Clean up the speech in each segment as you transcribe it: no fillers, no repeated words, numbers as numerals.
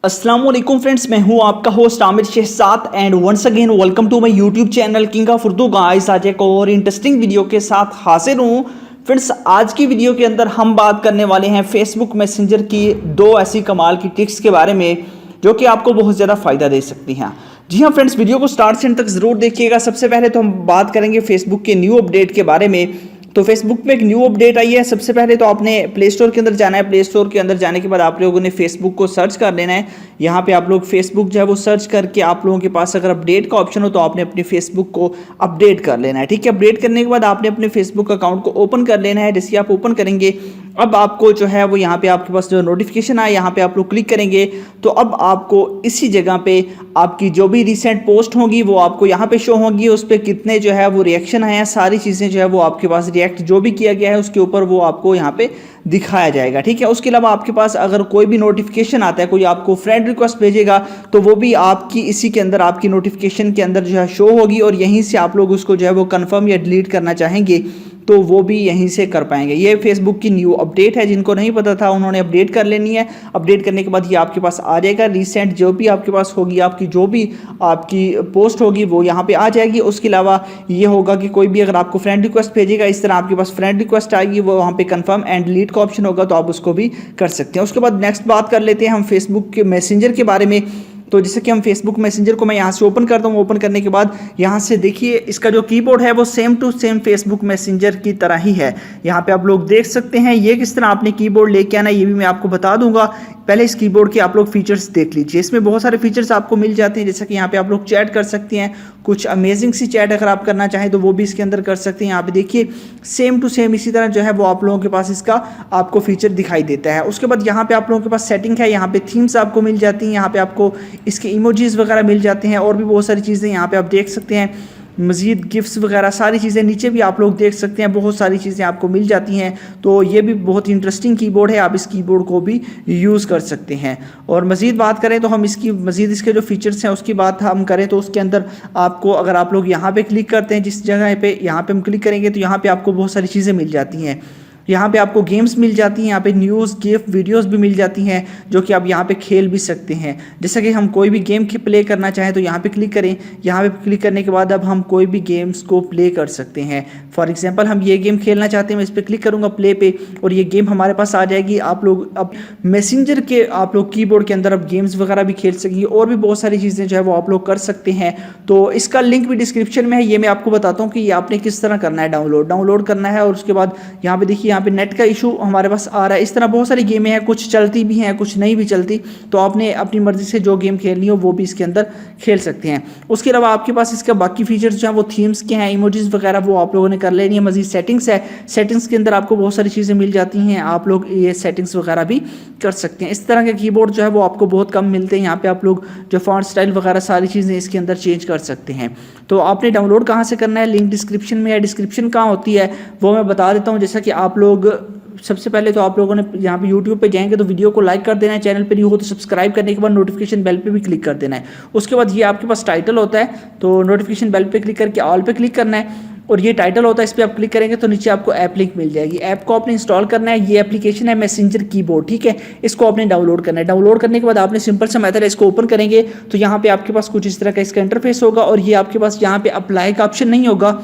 अस्सलाम वालेकुम फ्रेंड्स, मैं हूं आपका host Aamir Shahzad and once again welcome to my YouTube channel king of Urdu guys. आज एक और इंटरेस्टिंग वीडियो के साथ हाजिर हूं फ्रेंड्स। आज की वीडियो के अंदर हम बात करने वाले हैं फेसबुक मैसेंजर की दो ऐसी कमाल की ट्रिक्स के बारे में जो कि आपको बहुत ज़्यादा फ़ायदा दे सकती हैं। जी हाँ फ्रेंड्स, वीडियो को स्टार्ट से एंड तक ज़रूर देखिएगा। सबसे पहले तो हम बात करेंगे फेसबुक के न्यू अपडेट के बारे में। तो फेसबुक में एक न्यू अपडेट आई है। सबसे पहले तो आपने प्ले स्टोर के अंदर जाना है। प्ले स्टोर के अंदर जाने के बाद आप लोगों ने फेसबुक को सर्च कर लेना है। यहाँ पे आप लोग फेसबुक जो है वो सर्च करके आप लोगों के पास अगर अपडेट का ऑप्शन हो तो आपने अपने फेसबुक को अपडेट कर लेना है। ठीक है, अपडेट करने के बाद आपने अपने फेसबुक अकाउंट को ओपन कर लेना है। जैसे आप ओपन करेंगे अब आपको जो है वो यहाँ पे आपके पास जो नोटिफिकेशन आए यहाँ पे आप लोग क्लिक करेंगे तो अब आपको इसी जगह पे आपकी जो भी रिसेंट पोस्ट होगी वो आपको यहाँ पे शो होगी। उस पर कितने जो है वो रिएक्शन आए हैं, सारी चीज़ें जो है वो आपके पास रिएक्ट जो भी किया गया है उसके ऊपर वो आपको यहाँ पे दिखाया जाएगा। ठीक है, उसके अलावा आपके पास अगर कोई भी नोटिफिकेशन आता है, कोई आपको फ्रेंड रिक्वेस्ट भेजेगा तो वो भी आपकी इसी के अंदर आपकी नोटिफिकेशन के अंदर जो है शो होगी और यहीं से आप लोग उसको जो है वो कंफर्म या डिलीट करना चाहेंगे तो वो भी यहीं से कर पाएंगे। ये फेसबुक की न्यू अपडेट है। जिनको नहीं पता था उन्होंने अपडेट कर लेनी है। अपडेट करने के बाद ये आपके पास आ जाएगा। रिसेंट जो भी आपके पास होगी, आपकी जो भी आपकी पोस्ट होगी वो यहाँ पे आ जाएगी। उसके अलावा ये होगा कि कोई भी अगर आपको फ्रेंड रिक्वेस्ट भेजेगा, इस तरह आपके पास फ्रेंड रिक्वेस्ट आएगी, वो वहाँ पे कंफर्म एंड डिलीट का ऑप्शन होगा तो आप उसको भी कर सकते हैं। उसके बाद नेक्स्ट बात कर लेते हैं हम फेसबुक के मैसेंजर के बारे में। तो जैसे कि हम फेसबुक मैसेंजर को मैं यहाँ से ओपन करता हूँ। ओपन करने के बाद यहाँ से देखिए इसका जो कीबोर्ड है वो same to same Facebook Messenger की तरह ही है। यहाँ पे आप लोग देख सकते हैं ये किस तरह आपने कीबोर्ड लेके आना है ये भी मैं आपको बता दूंगा। पहले इस कीबोर्ड के आप लोग फीचर्स देख लीजिए। इसमें बहुत सारे फीचर्स आपको मिल जाते हैं, जैसे कि यहाँ पे आप लोग चैट कर सकते हैं। कुछ अमेजिंग सी चैट अगर आप करना चाहें तो वो भी इसके अंदर कर सकते हैं। यहाँ पे देखिए सेम टू सेम इसी तरह जो है वो आप लोगों के पास इसका आपको फीचर दिखाई देता है। उसके बाद यहाँ पे आप लोगों के पास सेटिंग है। यहाँ पे थीम्स आपको मिल जाती हैं। यहाँ पे आपको इसके इमोजीज वगैरह मिल जाते हैं और भी बहुत सारी चीज़ें यहाँ पे आप देख सकते हैं। मज़ीद गिफ्ट्स वगैरह सारी चीज़ें नीचे भी आप लोग देख सकते हैं। बहुत सारी चीज़ें आपको मिल जाती हैं। तो ये भी बहुत इंटरेस्टिंग कीबोर्ड है। आप इस कीबोर्ड को भी यूज़ कर सकते हैं। और मज़ीद बात करें तो हम इसके जो फीचर्स हैं उसकी बात हम करें तो उसके अंदर आपको अगर आप लोग यहाँ पे क्लिक करते हैं, जिस जगह पे यहाँ पे हम क्लिक करेंगे तो यहाँ पे आपको बहुत सारी चीज़ें मिल जाती हैं। यहाँ पे आपको गेम्स मिल जाती हैं, यहाँ पे न्यूज़ गिफ्ट वीडियोस भी मिल जाती हैं जो कि आप यहाँ पे खेल भी सकते हैं। जैसे कि हम कोई भी गेम प्ले करना चाहें तो यहाँ पे क्लिक करें। यहाँ पे क्लिक करने के बाद अब हम कोई भी गेम्स को प्ले कर सकते हैं। फॉर एग्जांपल हम ये गेम खेलना चाहते हैं, मैं इस पर क्लिक करूँगा प्ले पे और ये गेम हमारे पास आ जाएगी। आप लोग अब मैसेंजर के आप लोग कीबोर्ड के अंदर अब गेम्स वगैरह भी खेल सकेंगे और भी बहुत सारी चीज़ें जो है वो आप लोग कर सकते हैं। तो इसका लिंक भी डिस्क्रिप्शन में है। ये मैं आपको बताता हूँ कि ये आपने किस तरह करना है, डाउनलोड करना है। और उसके बाद यहाँ पे देखिए यहाँ पे नेट का इशू हमारे पास आ रहा है। इस तरह बहुत सारी गेमें हैं, कुछ चलती भी हैं कुछ नहीं भी चलती। तो आपने अपनी मर्जी से जो गेम खेलनी हो वो भी इसके अंदर खेल सकते हैं। उसके अलावा आपके पास इसका बाकी फीचर्स जो हैं वो थीम्स के हैं, इमोजीज वगैरह वो आप लोगों ने कर लेनी है। मजीद सेटिंग्स है, सेटिंग्स के अंदर आपको बहुत सारी चीज़ें मिल जाती हैं। आप लोग ये सेटिंग्स वगैरह भी कर सकते हैं। इस तरह के कीबोर्ड जो है वो आपको बहुत कम मिलते हैं। यहाँ पे आप लोग जो फॉन्ट स्टाइल वगैरह सारी चीज़ें इसके अंदर चेंज कर सकते हैं। तो आपने डाउनलोड कहाँ से करना है, लिंक डिस्क्रिप्शन में है। डिस्क्रिप्शन कहाँ होती है वो मैं बता देता हूँ। जैसा कि आप लोग सबसे पहले तो आप लोगों ने यहाँ पे YouTube पे जाएंगे तो वीडियो को लाइक कर देना है। चैनल पे न्यू हो तो सब्सक्राइब करने के बाद नोटिफिकेशन बेल पे भी क्लिक कर देना है। उसके बाद ये आपके पास टाइटल होता है तो नोटिफिकेशन बेल पे क्लिक करके ऑल पे क्लिक करना है और ये टाइटल होता है। इस पर आप क्लिक करेंगे तो नीचे आपको ऐप लिंक मिल जाएगी। ऐप को आपने इंस्टॉल करना है। ये एप्लीकेशन है मैसेंजर कीबोर्ड, ठीक है। इसको आपने डाउनलोड करना है। डाउनलोड करने के बाद आपने सिंपल सा मेथड है, इसको ओपन करेंगे तो यहाँ पे आपके पास कुछ इस तरह का इसका इंटरफेस होगा और ये आपके पास यहाँ पे अप्लाई का ऑप्शन नहीं होगा,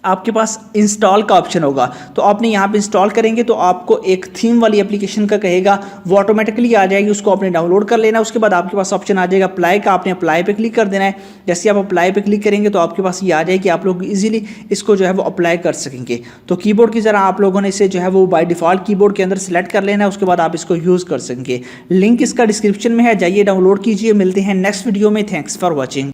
आपके पास इंस्टॉल का ऑप्शन होगा। तो आपने यहाँ पे इंस्टॉल करेंगे तो आपको एक थीम वाली एप्लीकेशन का कहेगा, वो ऑटोमेटिकली आ जाएगी। उसको आपने डाउनलोड कर लेना। उसके बाद आपके पास ऑप्शन आ जाएगा अप्लाई का, आपने अप्लाई पे क्लिक कर देना है। जैसे आप अप्लाई पे क्लिक करेंगे तो आपके पास ये आ जाएगी, आप लोग इजीली इसको जो है वो अप्लाई कर सकेंगे। तो कीबोर्ड की तरह आप लोगों ने इसे जो है वो बाय डिफ़ॉल्ट कीबोर्ड के अंदर सेलेक्ट कर लेना है। उसके बाद आप इसको यूज़ कर सकेंगे। लिंक इसका डिस्क्रिप्शन में है, जाइए डाउनलोड कीजिए। मिलते हैं नेक्स्ट वीडियो में। Thanks for watching.